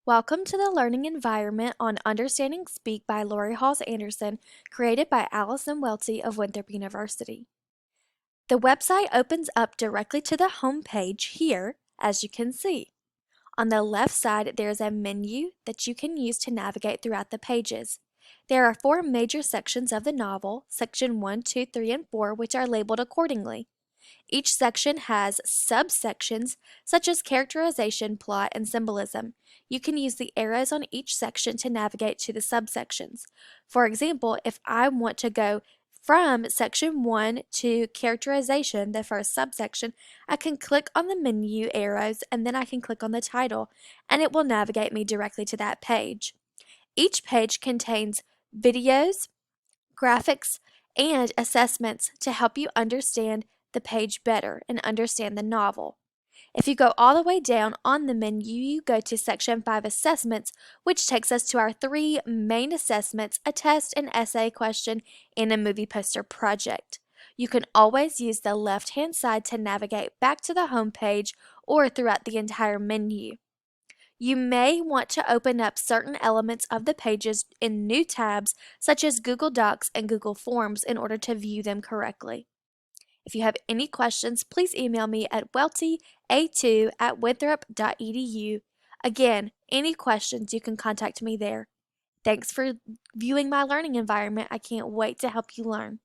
Welcome to the learning environment on Understanding Speak by Lori Halls Anderson, created by Allison Welty of Winthrop University. The website opens up directly to the home page here, as you can see. On the left side, there is a menu that you can use to navigate throughout the pages. There are 4 major sections of the novel, section 1, 2, 3, and 4, which are labeled accordingly. Each section has subsections such as characterization, plot, and symbolism. You can use the arrows on each section to navigate to the subsections. For example, if I want to go from section 1 to characterization, the first subsection, I can click on the menu arrows and then I can click on the title and it will navigate me directly to that page. Each page contains videos, graphics, and assessments to help you understand the page better and understand the novel. If you go all the way down on the menu, you go to Section 5 Assessments, which takes us to our 3 main assessments, a test, an essay question, and a movie poster project. You can always use the left-hand side to navigate back to the home page or throughout the entire menu. You may want to open up certain elements of the pages in new tabs such as Google Docs and Google Forms in order to view them correctly. If you have any questions, please email me at weltya2@winthrop.edu. Again, any questions, you can contact me there. Thanks for viewing my learning environment. I can't wait to help you learn.